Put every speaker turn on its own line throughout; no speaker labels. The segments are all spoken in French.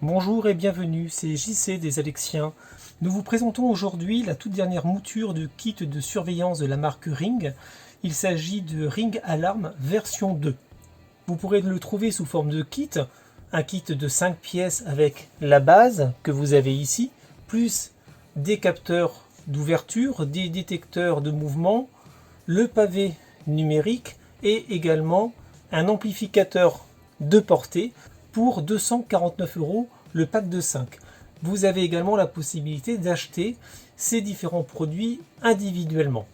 Bonjour et bienvenue, c'est JC des Alexiens. Nous vous présentons aujourd'hui la toute dernière mouture de kit de surveillance de la marque Ring. Il s'agit de Ring Alarm version 2. Vous pourrez le trouver sous forme de kit, un kit de 5 pièces avec la base que vous avez ici, plus des capteurs d'ouverture, des détecteurs de mouvement, le pavé numérique et également un amplificateur de portée pour 249 € le pack de 5. Vous avez également la possibilité d'acheter ces différents produits individuellement,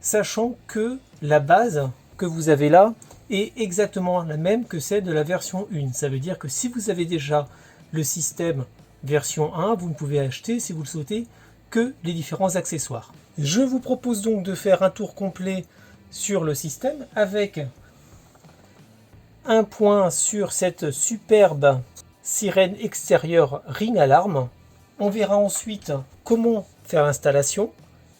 sachant que la base que vous avez là est exactement la même que celle de la version 1. Ça veut dire que si vous avez déjà le système version 1, vous ne pouvez acheter, si vous le souhaitez, que les différents accessoires. Je vous propose donc de faire un tour complet sur le système avec un point sur cette superbe sirène extérieure Ring Alarm. On verra ensuite comment faire l'installation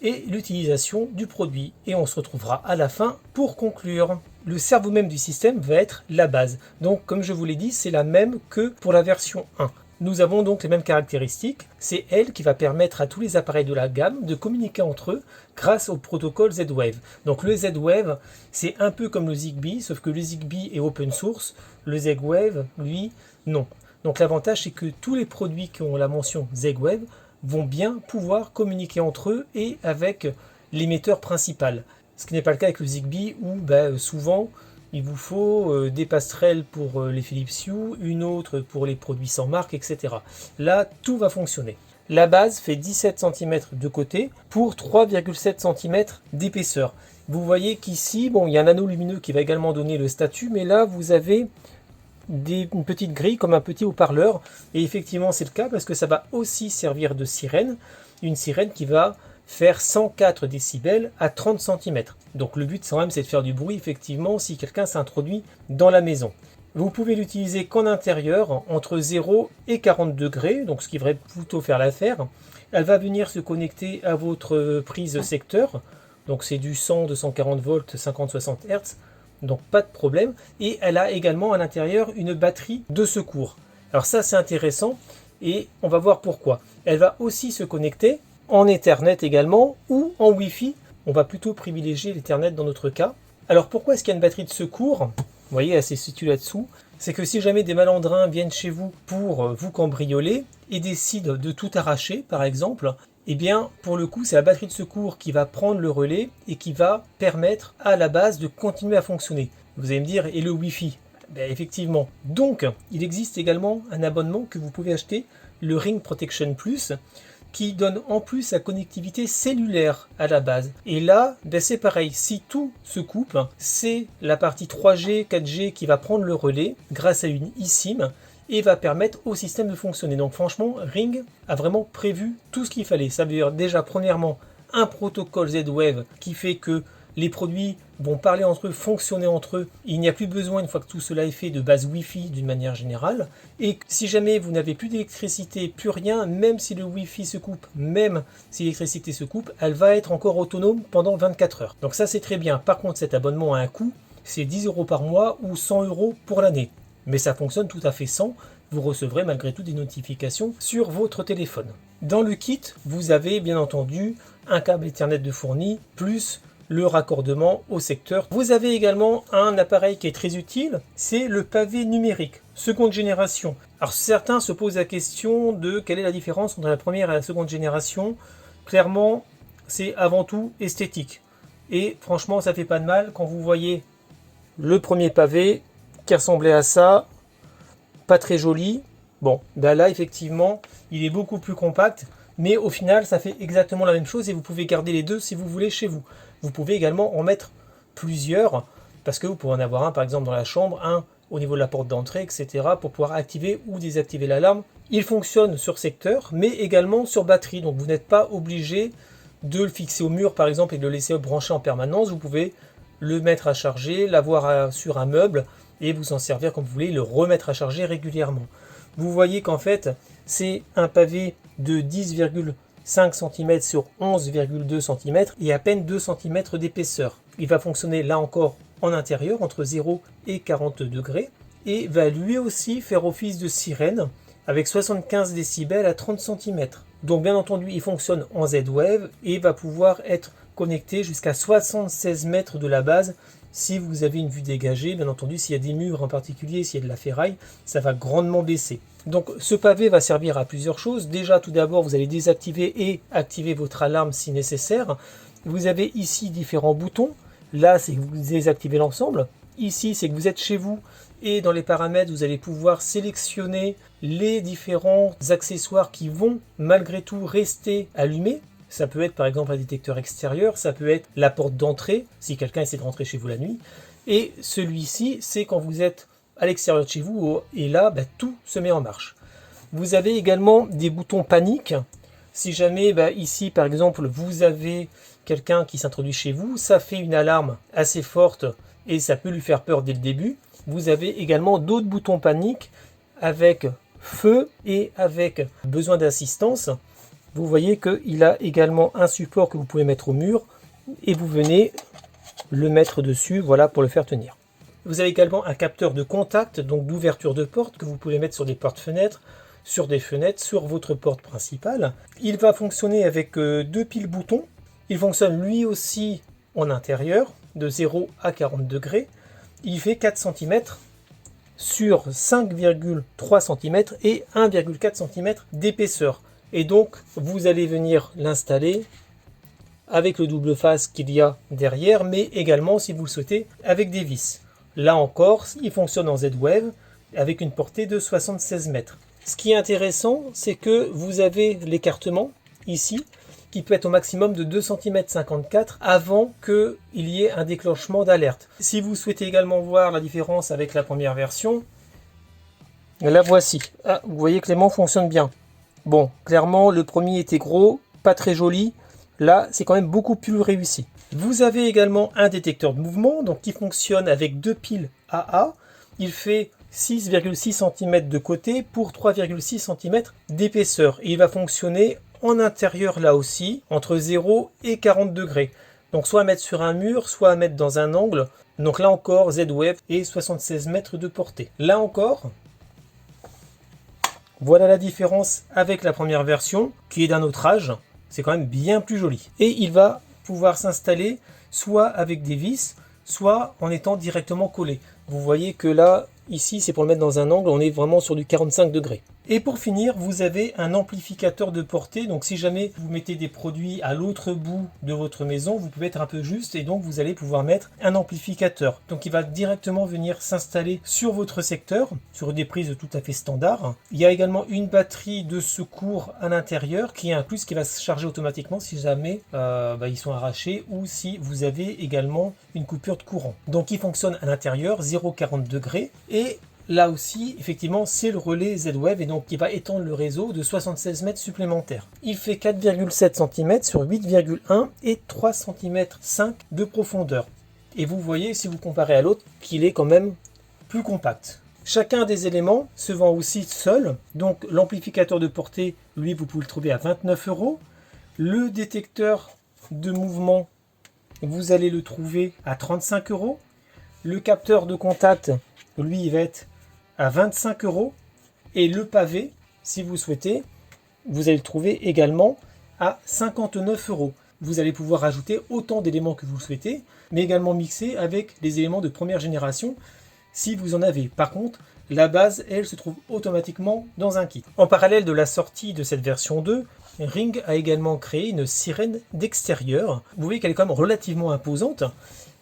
et l'utilisation du produit. Et on se retrouvera à la fin pour conclure. Le cerveau même du système va être la base. Donc comme je vous l'ai dit, c'est la même que pour la version 1. Nous avons donc les mêmes caractéristiques. C'est elle qui va permettre à tous les appareils de la gamme de communiquer entre eux grâce au protocole Z-Wave. Donc le Z-Wave, c'est un peu comme le Zigbee, sauf que le Zigbee est open source. Le Z-Wave, lui, non. Donc l'avantage, c'est que tous les produits qui ont la mention Z-Wave vont bien pouvoir communiquer entre eux et avec l'émetteur principal. Ce qui n'est pas le cas avec le Zigbee où souvent il vous faut des passerelles pour les Philips Hue, une autre pour les produits sans marque, etc. Là, tout va fonctionner. La base fait 17 cm de côté pour 3,7 cm d'épaisseur. Vous voyez qu'ici, il y a un anneau lumineux qui va également donner le statut, mais là, vous avez une petite grille comme un petit haut-parleur. Et effectivement, c'est le cas parce que ça va aussi servir de sirène. Une sirène qui va faire 104 décibels à 30 cm. Donc le but quand même c'est de faire du bruit effectivement si quelqu'un s'introduit dans la maison. Vous pouvez l'utiliser qu'en intérieur entre 0 et 40 degrés, donc ce qui devrait plutôt faire l'affaire. Elle va venir se connecter à votre prise secteur, donc c'est du 100, 240 volts, 50-60 Hz, donc pas de problème. Et elle a également à l'intérieur une batterie de secours. Alors ça c'est intéressant et on va voir pourquoi. Elle va aussi se connecter en Ethernet également ou en Wi-Fi. On va plutôt privilégier l'Ethernet dans notre cas. Alors pourquoi est-ce qu'il y a une batterie de secours? Vous voyez, elle se situe là-dessous. C'est que si jamais des malandrins viennent chez vous pour vous cambrioler et décident de tout arracher, par exemple, eh bien, pour le coup, c'est la batterie de secours qui va prendre le relais et qui va permettre à la base de continuer à fonctionner. Vous allez me dire, et le Wi-Fi? Effectivement. Donc, il existe également un abonnement que vous pouvez acheter, le Ring Protection Plus, qui donne en plus la connectivité cellulaire à la base. Et là, c'est pareil, si tout se coupe, c'est la partie 3G, 4G qui va prendre le relais grâce à une eSIM et va permettre au système de fonctionner. Donc franchement, Ring a vraiment prévu tout ce qu'il fallait. Ça veut dire déjà premièrement un protocole Z-Wave qui fait que les produits vont parler entre eux, fonctionner entre eux. Il n'y a plus besoin, une fois que tout cela est fait, de base Wi-Fi d'une manière générale. Et si jamais vous n'avez plus d'électricité, plus rien, même si le Wi-Fi se coupe, même si l'électricité se coupe, elle va être encore autonome pendant 24 heures. Donc ça c'est très bien. Par contre, cet abonnement a un coût, c'est 10 € par mois ou 100 € pour l'année. Mais ça fonctionne tout à fait sans. Vous recevrez malgré tout des notifications sur votre téléphone. Dans le kit, vous avez bien entendu un câble Ethernet de fourni, plus le raccordement au secteur. Vous avez également un appareil qui est très utile, c'est le pavé numérique, seconde génération. Alors certains se posent la question de quelle est la différence entre la première et la seconde génération. Clairement, c'est avant tout esthétique. Et franchement, ça fait pas de mal quand vous voyez le premier pavé qui ressemblait à ça, pas très joli. Bon, là effectivement, il est beaucoup plus compact, mais au final, ça fait exactement la même chose et vous pouvez garder les deux si vous voulez chez vous. Vous pouvez également en mettre plusieurs, parce que vous pouvez en avoir un par exemple dans la chambre, un au niveau de la porte d'entrée, etc. pour pouvoir activer ou désactiver l'alarme. Il fonctionne sur secteur, mais également sur batterie, donc vous n'êtes pas obligé de le fixer au mur par exemple et de le laisser brancher en permanence. Vous pouvez le mettre à charger, l'avoir sur un meuble et vous en servir comme vous voulez, le remettre à charger régulièrement. Vous voyez qu'en fait, c'est un pavé de 10,5 cm sur 11,2 cm et à peine 2 cm d'épaisseur. Il va fonctionner là encore en intérieur entre 0 et 40 degrés et va lui aussi faire office de sirène avec 75 décibels à 30 cm. Donc bien entendu, il fonctionne en Z-Wave et va pouvoir être connecté jusqu'à 76 mètres de la base si vous avez une vue dégagée. Bien entendu, s'il y a des murs en particulier, s'il y a de la ferraille, ça va grandement baisser. Donc ce pavé va servir à plusieurs choses. Déjà, tout d'abord, vous allez désactiver et activer votre alarme si nécessaire. Vous avez ici différents boutons. Là, c'est que vous désactivez l'ensemble. Ici, c'est que vous êtes chez vous et dans les paramètres, vous allez pouvoir sélectionner les différents accessoires qui vont malgré tout rester allumés. Ça peut être par exemple un détecteur extérieur, ça peut être la porte d'entrée, si quelqu'un essaie de rentrer chez vous la nuit. Et celui-ci, c'est quand vous êtes à l'extérieur de chez vous, et là, tout se met en marche. Vous avez également des boutons panique. Si jamais, ici par exemple, vous avez quelqu'un qui s'introduit chez vous, ça fait une alarme assez forte et ça peut lui faire peur dès le début. Vous avez également d'autres boutons panique avec feu et avec besoin d'assistance. Vous voyez qu'il a également un support que vous pouvez mettre au mur et vous venez le mettre dessus, voilà, pour le faire tenir. Vous avez également un capteur de contact, donc d'ouverture de porte, que vous pouvez mettre sur des portes-fenêtres, sur des fenêtres, sur votre porte principale. Il va fonctionner avec deux piles boutons. Il fonctionne lui aussi en intérieur, de 0 à 40 degrés. Il fait 4 cm sur 5,3 cm et 1,4 cm d'épaisseur. Et donc, vous allez venir l'installer avec le double face qu'il y a derrière, mais également, si vous le souhaitez, avec des vis. Là encore, il fonctionne en Z-Wave avec une portée de 76 mètres. Ce qui est intéressant, c'est que vous avez l'écartement ici, qui peut être au maximum de 2,54 cm avant qu'il y ait un déclenchement d'alerte. Si vous souhaitez également voir la différence avec la première version, la voici. Ah, vous voyez que l'aimant fonctionne bien. Bon, clairement, le premier était gros, pas très joli. Là, c'est quand même beaucoup plus réussi. Vous avez également un détecteur de mouvement, donc qui fonctionne avec deux piles AA. Il fait 6,6 cm de côté pour 3,6 cm d'épaisseur. Et il va fonctionner en intérieur là aussi, entre 0 et 40 degrés. Donc soit à mettre sur un mur, soit à mettre dans un angle. Donc là encore, Z-Wave et 76 mètres de portée. Là encore, voilà la différence avec la première version, qui est d'un autre âge. C'est quand même bien plus joli. Et il va pouvoir s'installer soit avec des vis, soit en étant directement collé. Vous voyez que là, ici, c'est pour le mettre dans un angle, on est vraiment sur du 45 degrés. Et pour finir, vous avez un amplificateur de portée. Donc si jamais vous mettez des produits à l'autre bout de votre maison, vous pouvez être un peu juste et donc vous allez pouvoir mettre un amplificateur. Donc il va directement venir s'installer sur votre secteur, sur des prises tout à fait standards. Il y a également une batterie de secours à l'intérieur qui est incluse, qui va se charger automatiquement si jamais ils sont arrachés ou si vous avez également une coupure de courant. Donc il fonctionne à l'intérieur, 0,40 degrés et là aussi, effectivement, c'est le relais Z-Wave et donc il va étendre le réseau de 76 mètres supplémentaires. Il fait 4,7 cm sur 8,1 et 3 cm 5 de profondeur. Et vous voyez, si vous comparez à l'autre, qu'il est quand même plus compact. Chacun des éléments se vend aussi seul. Donc l'amplificateur de portée, lui, vous pouvez le trouver à 29 €. Le détecteur de mouvement, vous allez le trouver à 35 €. Le capteur de contact, lui, il va être à 25 €. Et le pavé, si vous souhaitez, vous allez le trouver également à 59 €. Vous allez pouvoir ajouter autant d'éléments que vous le souhaitez, mais également mixer avec les éléments de première génération si vous en avez. Par contre, la base, elle, se trouve automatiquement dans un kit. En parallèle de la sortie de cette version 2, Ring a également créé une sirène d'extérieur. Vous voyez qu'elle est quand même relativement imposante.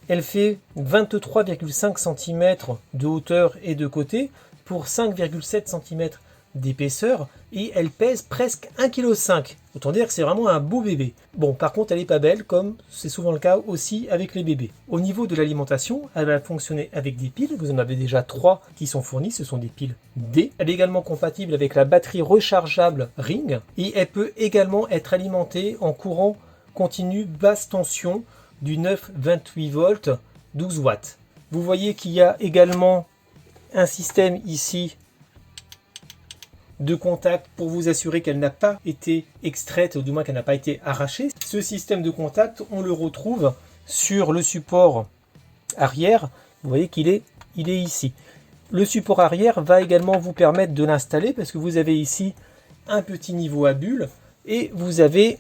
Elle fait 23,5 cm de hauteur et de côté pour 5,7 cm d'épaisseur et elle pèse presque 1,5 kg. Autant dire que c'est vraiment un beau bébé. Bon, par contre, elle n'est pas belle comme c'est souvent le cas aussi avec les bébés. Au niveau de l'alimentation, elle va fonctionner avec des piles. Vous en avez déjà 3 qui sont fournies. Ce sont des piles D. Elle est également compatible avec la batterie rechargeable Ring et elle peut également être alimentée en courant continu basse tension du 9,28 volts 12 watts. Vous voyez qu'il y a également un système ici de contact pour vous assurer qu'elle n'a pas été extraite ou du moins qu'elle n'a pas été arrachée. Ce système de contact, on le retrouve sur le support arrière. Vous voyez qu'il est ici. Le support arrière va également vous permettre de l'installer parce que vous avez ici un petit niveau à bulles et vous avez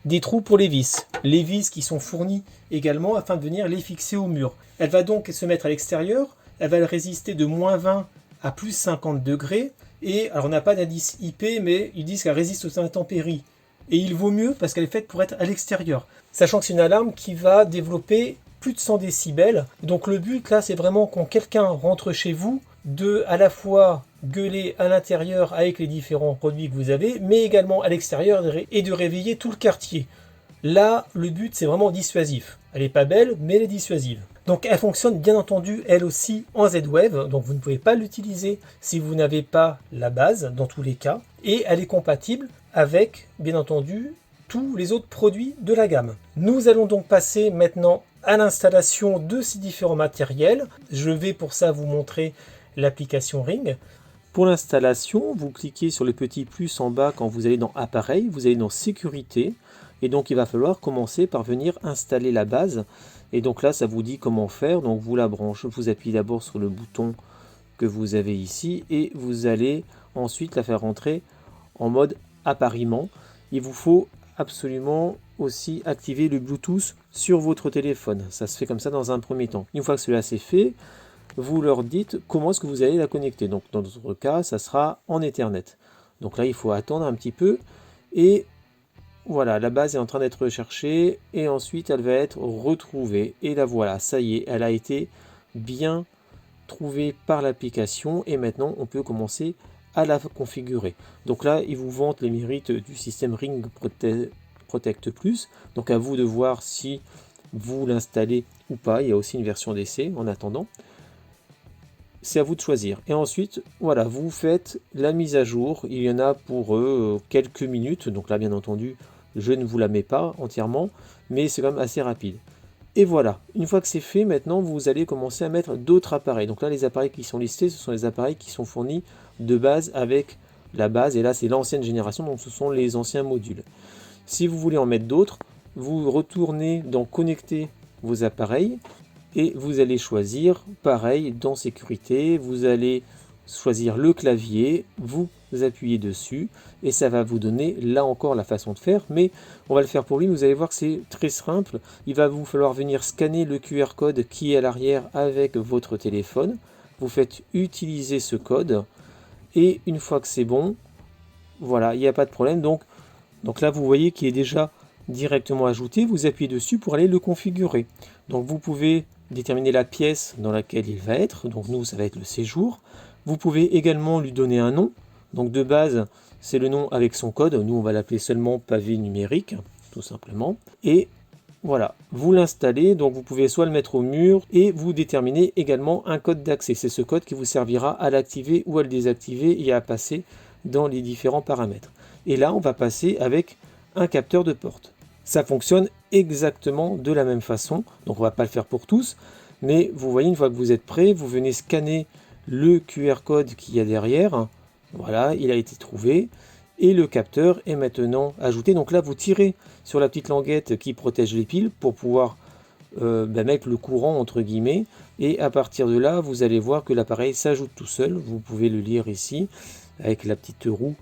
des trous pour les vis. Les vis qui sont fournies également afin de venir les fixer au mur. Elle va donc se mettre à l'extérieur. Elle va résister de -20 à +50 degrés. Et alors on n'a pas d'indice IP, mais ils disent qu'elle résiste aux intempéries. Et il vaut mieux parce qu'elle est faite pour être à l'extérieur. Sachant que c'est une alarme qui va développer plus de 100 décibels. Donc le but là, c'est vraiment quand quelqu'un rentre chez vous, de à la fois gueuler à l'intérieur avec les différents produits que vous avez, mais également à l'extérieur et de réveiller tout le quartier. Là, le but, c'est vraiment dissuasif. Elle n'est pas belle, mais elle est dissuasive. Donc elle fonctionne bien entendu elle aussi en Z-Wave, donc vous ne pouvez pas l'utiliser si vous n'avez pas la base dans tous les cas, et elle est compatible avec bien entendu tous les autres produits de la gamme. Nous allons donc passer maintenant à l'installation de ces différents matériels. Je vais pour ça vous montrer l'application Ring. Pour l'installation, vous cliquez sur le petit plus en bas quand vous allez dans Appareil, vous allez dans Sécurité, et donc il va falloir commencer par venir installer la base. Et donc là, ça vous dit comment faire. Donc vous la branchez, vous appuyez d'abord sur le bouton que vous avez ici, et vous allez ensuite la faire rentrer en mode appariement. Il vous faut absolument aussi activer le Bluetooth sur votre téléphone. Ça se fait comme ça dans un premier temps. Une fois que cela c'est fait, vous leur dites comment est-ce que vous allez la connecter. Donc dans notre cas, ça sera en Ethernet. Donc là, il faut attendre un petit peu. Et voilà, la base est en train d'être recherchée. Et ensuite, elle va être retrouvée. Et la voilà, ça y est, elle a été bien trouvée par l'application. Et maintenant, on peut commencer à la configurer. Donc là, ils vous vantent les mérites du système Ring Protect Plus. Donc à vous de voir si vous l'installez ou pas. Il y a aussi une version d'essai en attendant. C'est à vous de choisir. Et ensuite, voilà, vous faites la mise à jour. Il y en a pour quelques minutes. Donc là, bien entendu, je ne vous la mets pas entièrement, mais c'est quand même assez rapide. Et voilà, une fois que c'est fait, maintenant, vous allez commencer à mettre d'autres appareils. Donc là, les appareils qui sont listés, ce sont les appareils qui sont fournis de base avec la base. Et là, c'est l'ancienne génération, donc ce sont les anciens modules. Si vous voulez en mettre d'autres, vous retournez dans Connecter vos appareils. Et vous allez choisir, pareil, dans Sécurité, vous allez choisir le clavier, vous appuyez dessus, et ça va vous donner, là encore, la façon de faire, mais on va le faire pour lui, vous allez voir que c'est très simple. Il va vous falloir venir scanner le QR code qui est à l'arrière avec votre téléphone. Vous faites utiliser ce code, et une fois que c'est bon, voilà, il n'y a pas de problème. Donc là, vous voyez qu'il est déjà directement ajouté, vous appuyez dessus pour aller le configurer. Donc vous pouvez déterminer la pièce dans laquelle il va être, donc nous ça va être le séjour. Vous pouvez également lui donner un nom, donc de base c'est le nom avec son code, nous on va l'appeler seulement pavé numérique, tout simplement. Et voilà, vous l'installez, donc vous pouvez soit le mettre au mur et vous déterminez également un code d'accès. C'est ce code qui vous servira à l'activer ou à le désactiver et à passer dans les différents paramètres. Et là on va passer avec un capteur de porte. Ça fonctionne exactement de la même façon, donc on ne va pas le faire pour tous, mais vous voyez, une fois que vous êtes prêt, vous venez scanner le QR code qu'il y a derrière, voilà, il a été trouvé, et le capteur est maintenant ajouté. Donc là, vous tirez sur la petite languette qui protège les piles pour pouvoir mettre le courant entre guillemets, et à partir de là, vous allez voir que l'appareil s'ajoute tout seul, vous pouvez le lire ici, avec la petite roue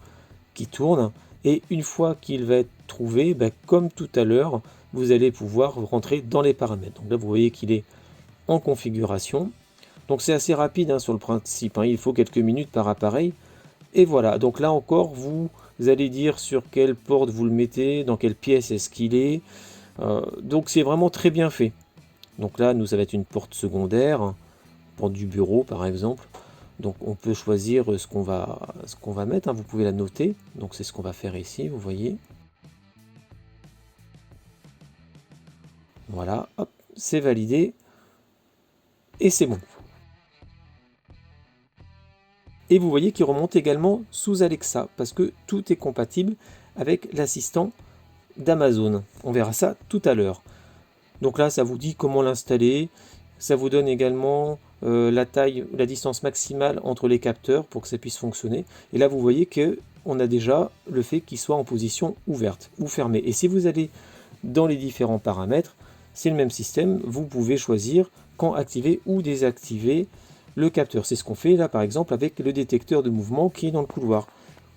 qui tourne. Et une fois qu'il va être trouvé, comme tout à l'heure, vous allez pouvoir rentrer dans les paramètres. Donc là, vous voyez qu'il est en configuration. Donc c'est assez rapide sur le principe, il faut quelques minutes par appareil. Et voilà, donc là encore, vous allez dire sur quelle porte vous le mettez, dans quelle pièce est-ce qu'il est. Donc c'est vraiment très bien fait. Donc là, nous, ça va être une porte secondaire, porte du bureau par exemple. Donc on peut choisir ce qu'on va mettre, vous pouvez la noter, donc c'est ce qu'on va faire ici, vous voyez. Voilà, hop, c'est validé, et c'est bon. Et vous voyez qu'il remonte également sous Alexa, parce que tout est compatible avec l'assistant d'Amazon. On verra ça tout à l'heure. Donc là, ça vous dit comment l'installer, ça vous donne également la taille, la distance maximale entre les capteurs pour que ça puisse fonctionner. Et là, vous voyez qu'on a déjà le fait qu'il soit en position ouverte ou fermée. Et si vous allez dans les différents paramètres, c'est le même système. Vous pouvez choisir quand activer ou désactiver
le capteur. C'est ce qu'on fait là par exemple avec le détecteur de mouvement qui est dans le couloir.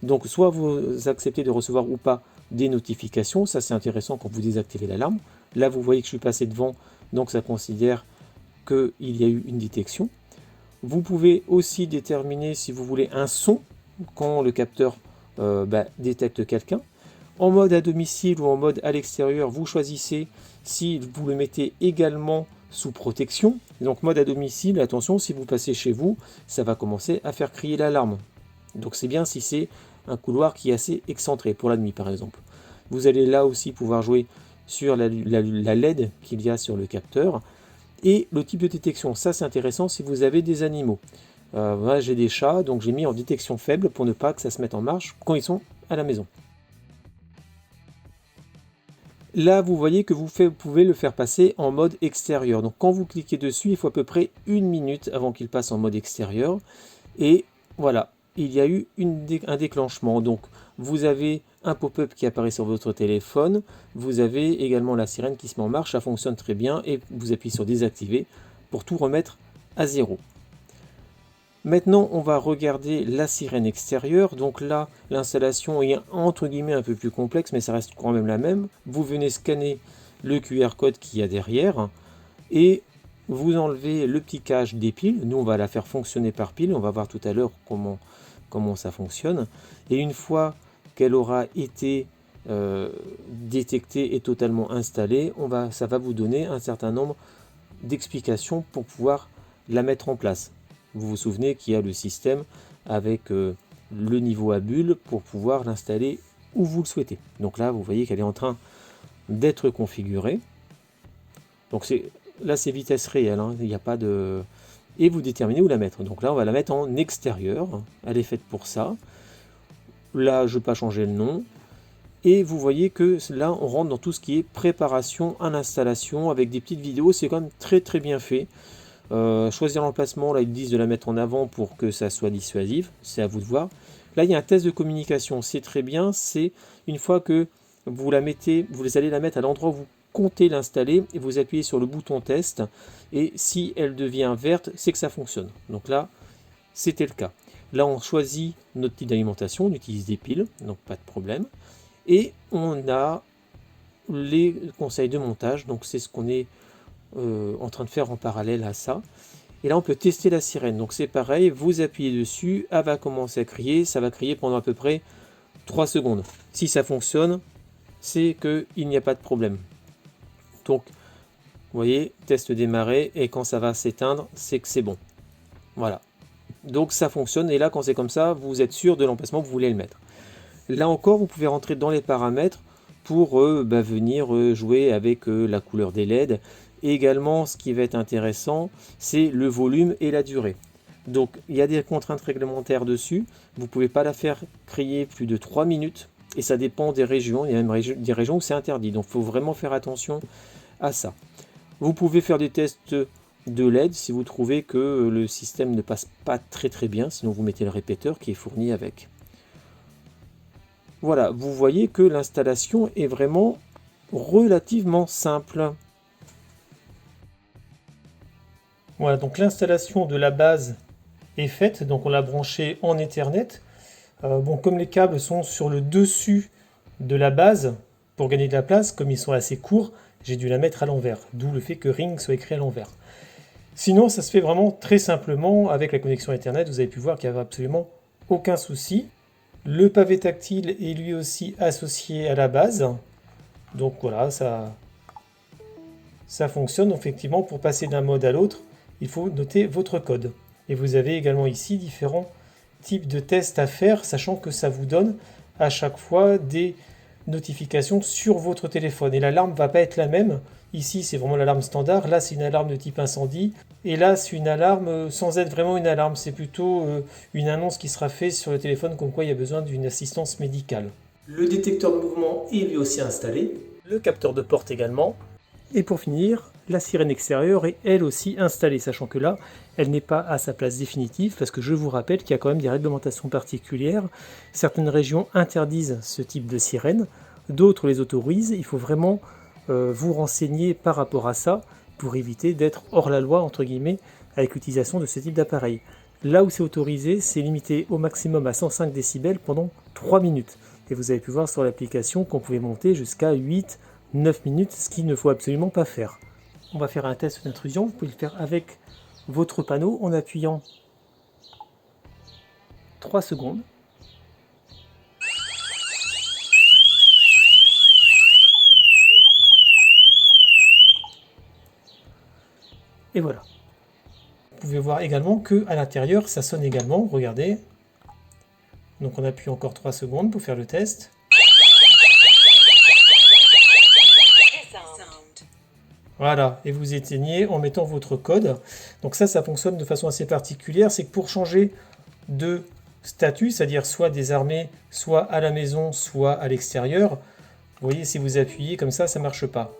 Donc soit vous acceptez de recevoir ou pas des notifications, ça c'est intéressant quand vous désactivez l'alarme. Là vous voyez que je suis passé devant, donc ça considère qu'il y a eu une détection. Vous pouvez aussi déterminer si vous voulez un son quand le capteur détecte quelqu'un. En mode à domicile ou en mode à l'extérieur, vous choisissez si vous le mettez également sous protection. Donc mode à domicile, attention, si vous passez chez vous, ça va commencer à faire crier l'alarme. Donc c'est bien si c'est un couloir qui est assez excentré, pour la nuit par exemple. Vous allez là aussi pouvoir jouer sur la LED qu'il y a sur le capteur. Et le type de détection, ça c'est intéressant si vous avez des animaux. Moi j'ai des chats, donc j'ai mis en détection faible pour ne pas que ça se mette en marche quand ils sont à la maison. Là, vous voyez que vous pouvez le faire passer en mode extérieur. Donc quand vous cliquez dessus, il faut à peu près 1 minute avant qu'il passe en mode extérieur. Et voilà, il y a eu un déclenchement. Donc vous avez un pop-up qui apparaît sur votre téléphone. Vous avez également la sirène qui se met en marche. Ça fonctionne très bien. Et vous appuyez sur désactiver pour tout remettre à zéro. Maintenant, on va regarder la sirène extérieure. Donc là, l'installation est entre guillemets un peu plus complexe, mais ça reste quand même la même. Vous venez scanner le QR code qu'il y a derrière et vous enlevez le petit cache des piles. Nous, on va la faire fonctionner par pile. On va voir tout à l'heure comment ça fonctionne. Et une fois qu'elle aura été détectée et totalement installée, ça va vous donner un certain nombre d'explications pour pouvoir la mettre en place. Vous vous souvenez qu'il y a le système avec le niveau à bulle pour pouvoir l'installer où vous le souhaitez. Donc là, vous voyez qu'elle est en train d'être configurée. Donc là, c'est vitesse réelle, hein, il n'y a pas de... Et vous déterminez où la mettre. Donc là, on va la mettre en extérieur. Elle est faite pour ça. Là, je ne vais pas changer le nom. Et vous voyez que là, on rentre dans tout ce qui est préparation à l'installation avec des petites vidéos. C'est quand même très très bien fait. Choisir l'emplacement, là ils disent de la mettre en avant pour que ça soit dissuasif, c'est à vous de voir. Là il y a un test de communication, c'est très bien, c'est une fois que vous la mettez, vous allez la mettre à l'endroit où vous comptez l'installer et vous appuyez sur le bouton test et si elle devient verte, c'est que ça fonctionne. Donc là, c'était le cas. Là on choisit notre type d'alimentation, on utilise des piles, donc pas de problème. Et on a les conseils de montage, donc c'est ce qu'on est en train de faire en parallèle à ça. Et là on peut tester la sirène, donc c'est pareil, vous appuyez dessus, elle va commencer à crier, ça va crier pendant à peu près 3 secondes. Si ça fonctionne, c'est qu'il n'y a pas de problème. Donc vous voyez, test démarré, et quand ça va s'éteindre, c'est que c'est bon. Voilà, donc ça fonctionne, et là quand c'est comme ça, vous êtes sûr de l'emplacement que vous voulez le mettre. Là encore, vous pouvez rentrer dans les paramètres pour venir jouer avec la couleur des LED. Et également, ce qui va être intéressant, c'est le volume et la durée. Donc, il y a des contraintes réglementaires dessus. Vous ne pouvez pas la faire crier plus de 3 minutes. Et ça dépend des régions. Il y a même des régions où c'est interdit. Donc, il faut vraiment faire attention à ça. Vous pouvez faire des tests de LED si vous trouvez que le système ne passe pas très très bien. Sinon, vous mettez le répéteur qui est fourni avec. Voilà, vous voyez que l'installation est vraiment relativement simple.
Voilà, donc l'installation de la base est faite, donc on l'a branché en Ethernet. Bon, comme les câbles sont sur le dessus de la base, pour gagner de la place, comme ils sont assez courts, j'ai dû la mettre à l'envers, d'où le fait que Ring soit écrit à l'envers. Sinon, ça se fait vraiment très simplement avec la connexion Ethernet, vous avez pu voir qu'il n'y avait absolument aucun souci. Le pavé tactile est lui aussi associé à la base, donc voilà, ça fonctionne. Effectivement, pour passer d'un mode à l'autre, il faut noter votre code. Et vous avez également ici différents types de tests à faire, sachant que ça vous donne à chaque fois des notifications sur votre téléphone. Et l'alarme ne va pas être la même. Ici, c'est vraiment l'alarme standard. Là, c'est une alarme de type incendie. Et là, c'est une alarme sans être vraiment une alarme. C'est plutôt une annonce qui sera faite sur le téléphone comme quoi il y a besoin d'une assistance médicale. Le détecteur de mouvement est lui aussi installé. Le capteur de porte également. Et pour finir, la sirène extérieure est elle aussi installée, sachant que là, elle n'est pas à sa place définitive, parce que je vous rappelle qu'il y a quand même des réglementations particulières. Certaines régions interdisent ce type de sirène, d'autres les autorisent. Il faut vraiment vous renseigner par rapport à ça, pour éviter d'être hors la loi, entre guillemets, avec l'utilisation de ce type d'appareil. Là où c'est autorisé, c'est limité au maximum à 105 décibels pendant 3 minutes. Et vous avez pu voir sur l'application qu'on pouvait monter jusqu'à 8, 9 minutes, ce qu'il ne faut absolument pas faire. On va faire un test d'intrusion, vous pouvez le faire avec votre panneau en appuyant 3 secondes. Et voilà. Vous pouvez voir également qu'à l'intérieur, ça sonne également. Regardez. Donc on appuie encore 3 secondes pour faire le test. Voilà, et vous éteignez en mettant votre code. Donc ça fonctionne de façon assez particulière. C'est que pour changer de statut, c'est-à-dire soit désarmé, soit à la maison, soit à l'extérieur, vous voyez, si vous appuyez comme ça ne marche pas.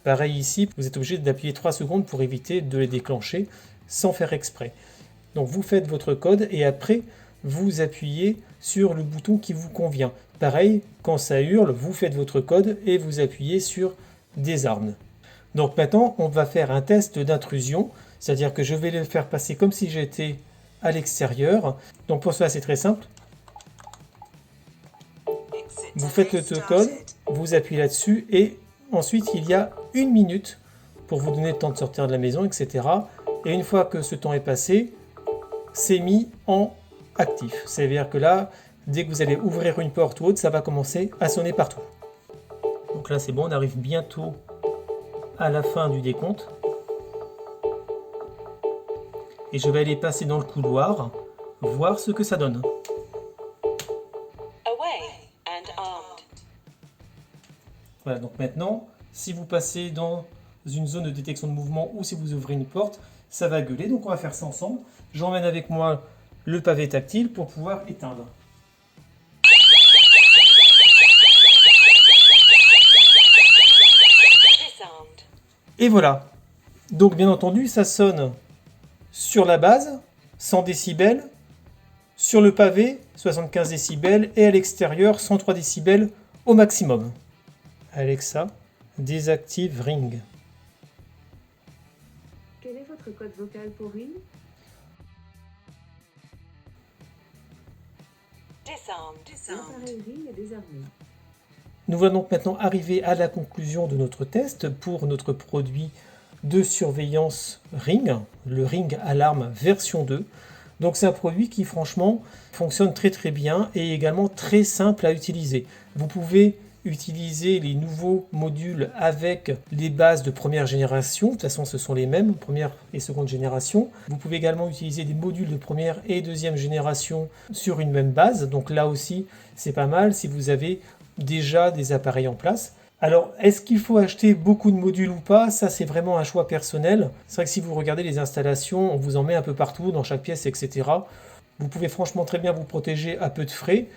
Pareil ici, vous êtes obligé d'appuyer 3 secondes pour éviter de les déclencher sans faire exprès. Donc vous faites votre code et après vous appuyez sur le bouton qui vous convient. Pareil, quand ça hurle, vous faites votre code et vous appuyez sur désarme. Donc maintenant, on va faire un test d'intrusion, c'est-à-dire que je vais le faire passer comme si j'étais à l'extérieur. Donc pour cela, c'est très simple. Vous faites le code, vous appuyez là-dessus et ensuite il y a 1 minute pour vous donner le temps de sortir de la maison, etc. Et une fois que ce temps est passé, c'est mis en actif. C'est-à-dire que là, dès que vous allez ouvrir une porte ou autre, ça va commencer à sonner partout. Donc là, c'est bon, on arrive bientôt à la fin du décompte. Et je vais aller passer dans le couloir, voir ce que ça donne. Voilà, donc maintenant, si vous passez dans une zone de détection de mouvement ou si vous ouvrez une porte, ça va gueuler. Donc on va faire ça ensemble. J'emmène avec moi le pavé tactile pour pouvoir éteindre. Et voilà. Donc bien entendu, ça sonne sur la base, 100 décibels, sur le pavé, 75 décibels, et à l'extérieur, 103 décibels au maximum. Alexa, désactive Ring.
Quel est votre code vocal pour Ring? L'appareil Ring est désarmé.
Nous voilà donc maintenant arriver à la conclusion de notre test pour notre produit de surveillance Ring, le Ring Alarm version 2. Donc c'est un produit qui franchement fonctionne très très bien et également très simple à utiliser. Vous pouvez utiliser les nouveaux modules avec les bases de première génération. De toute façon, ce sont les mêmes, première et seconde génération. Vous pouvez également utiliser des modules de première et deuxième génération sur une même base. Donc là aussi, c'est pas mal si vous avez déjà des appareils en place. Alors, est-ce qu'il faut acheter beaucoup de modules ou pas? Ça, c'est vraiment un choix personnel. C'est vrai que si vous regardez les installations, on vous en met un peu partout, dans chaque pièce, etc. Vous pouvez franchement très bien vous protéger à peu de frais.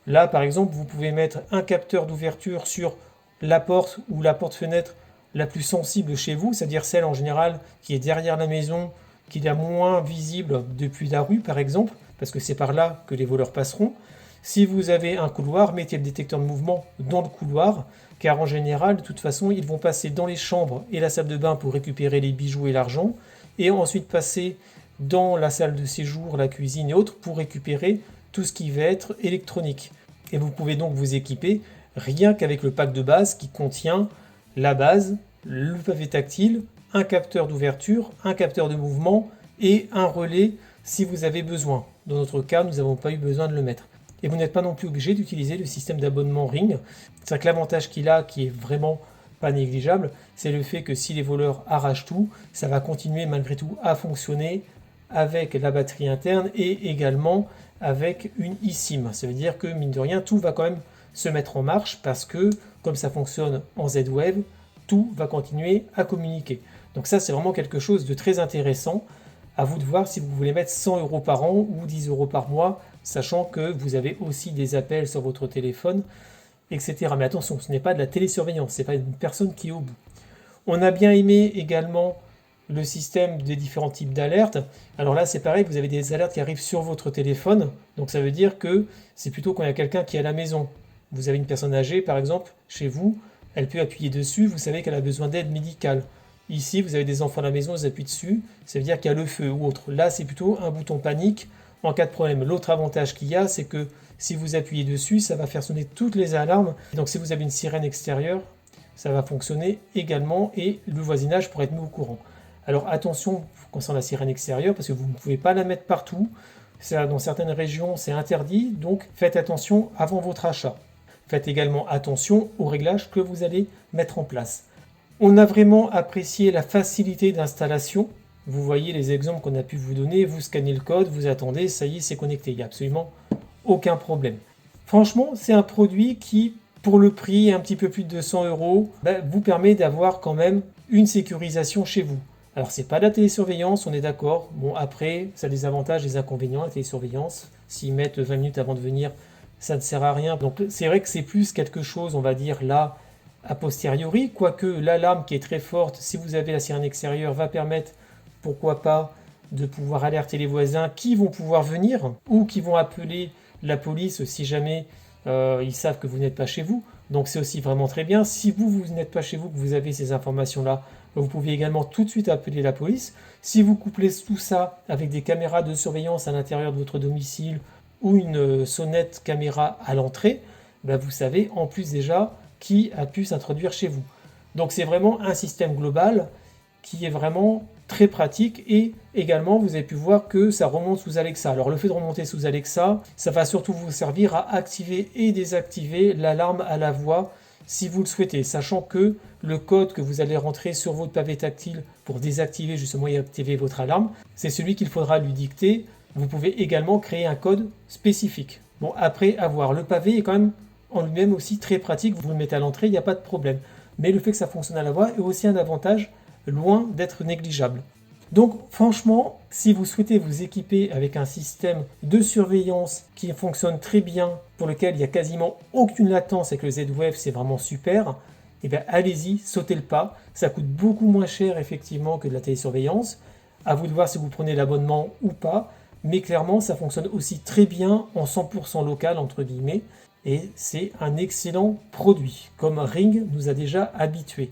Là, par exemple, vous pouvez mettre un capteur d'ouverture sur la porte ou la porte-fenêtre la plus sensible chez vous, c'est-à-dire celle en général qui est derrière la maison, qui est la moins visible depuis la rue, par exemple, parce que c'est par là que les voleurs passeront. Si vous avez un couloir, mettez le détecteur de mouvement dans le couloir, car en général, de toute façon, ils vont passer dans les chambres et la salle de bain pour récupérer les bijoux et l'argent, et ensuite passer dans la salle de séjour, la cuisine et autres pour récupérer tout ce qui va être électronique. Et vous pouvez donc vous équiper rien qu'avec le pack de base qui contient la base, le pavé tactile, un capteur d'ouverture, un capteur de mouvement et un relais si vous avez besoin. Dans notre cas, nous n'avons pas eu besoin de le mettre. Et vous n'êtes pas non plus obligé d'utiliser le système d'abonnement Ring. C'est que l'avantage qu'il a, qui est vraiment pas négligeable, c'est le fait que si les voleurs arrachent tout, ça va continuer malgré tout à fonctionner avec la batterie interne et également avec une eSIM. Ça veut dire que, mine de rien, tout va quand même se mettre en marche parce que, comme ça fonctionne en Z-Wave, tout va continuer à communiquer. Donc ça, c'est vraiment quelque chose de très intéressant. À vous de voir si vous voulez mettre 100 € par an ou 10 € par mois, sachant que vous avez aussi des appels sur votre téléphone, etc. Mais attention, ce n'est pas de la télésurveillance, ce n'est pas une personne qui est au bout. On a bien aimé également le système des différents types d'alertes. Alors là, c'est pareil, vous avez des alertes qui arrivent sur votre téléphone. Donc ça veut dire que c'est plutôt quand il y a quelqu'un qui est à la maison. Vous avez une personne âgée, par exemple, chez vous, elle peut appuyer dessus, vous savez qu'elle a besoin d'aide médicale. Ici, vous avez des enfants à la maison, vous appuyez dessus, ça veut dire qu'il y a le feu ou autre. Là, c'est plutôt un bouton panique en cas de problème. L'autre avantage qu'il y a, c'est que si vous appuyez dessus, ça va faire sonner toutes les alarmes. Donc si vous avez une sirène extérieure, ça va fonctionner également et le voisinage pourrait être mis au courant. Alors attention concernant la sirène extérieure, parce que vous ne pouvez pas la mettre partout. Dans certaines régions, c'est interdit, donc faites attention avant votre achat. Faites également attention aux réglages que vous allez mettre en place. On a vraiment apprécié la facilité d'installation. Vous voyez les exemples qu'on a pu vous donner, vous scannez le code, vous attendez, ça y est, c'est connecté. Il n'y a absolument aucun problème. Franchement, c'est un produit qui, pour le prix, un petit peu plus de 200 €, vous permet d'avoir quand même une sécurisation chez vous. Alors, c'est pas de la télésurveillance, on est d'accord. Bon, après, ça a des avantages et des inconvénients, la télésurveillance. S'ils mettent 20 minutes avant de venir, ça ne sert à rien. Donc, c'est vrai que c'est plus quelque chose, on va dire, là, a posteriori. Quoique, l'alarme qui est très forte, si vous avez la sirène extérieure, va permettre, pourquoi pas, de pouvoir alerter les voisins qui vont pouvoir venir ou qui vont appeler la police si jamais ils savent que vous n'êtes pas chez vous. Donc c'est aussi vraiment très bien. Si vous n'êtes pas chez vous, que vous avez ces informations-là, vous pouvez également tout de suite appeler la police. Si vous couplez tout ça avec des caméras de surveillance à l'intérieur de votre domicile ou une sonnette caméra à l'entrée, vous savez en plus déjà qui a pu s'introduire chez vous. Donc c'est vraiment un système global qui est vraiment très pratique et également vous avez pu voir que ça remonte sous Alexa. Alors le fait de remonter sous Alexa, ça va surtout vous servir à activer et désactiver l'alarme à la voix si vous le souhaitez, sachant que le code que vous allez rentrer sur votre pavé tactile pour désactiver justement et activer votre alarme, c'est celui qu'il faudra lui dicter. Vous pouvez également créer un code spécifique. Bon, après avoir le pavé est quand même en lui-même aussi très pratique, vous le mettez à l'entrée, il n'y a pas de problème. Mais le fait que ça fonctionne à la voix est aussi un avantage loin d'être négligeable. Donc franchement, si vous souhaitez vous équiper avec un système de surveillance qui fonctionne très bien, pour lequel il n'y a quasiment aucune latence avec le Z-Wave, c'est vraiment super, et bien allez-y, sautez le pas. Ça coûte beaucoup moins cher effectivement que de la télésurveillance. À vous de voir si vous prenez l'abonnement ou pas, mais clairement ça fonctionne aussi très bien en 100% local entre guillemets, et c'est un excellent produit, comme Ring nous a déjà habitués.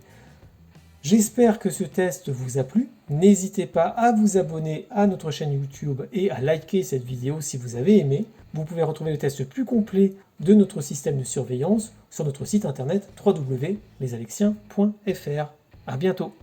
J'espère que ce test vous a plu. N'hésitez pas à vous abonner à notre chaîne YouTube et à liker cette vidéo si vous avez aimé. Vous pouvez retrouver le test plus complet de notre système de surveillance sur notre site internet www.lesalexiens.fr. À bientôt.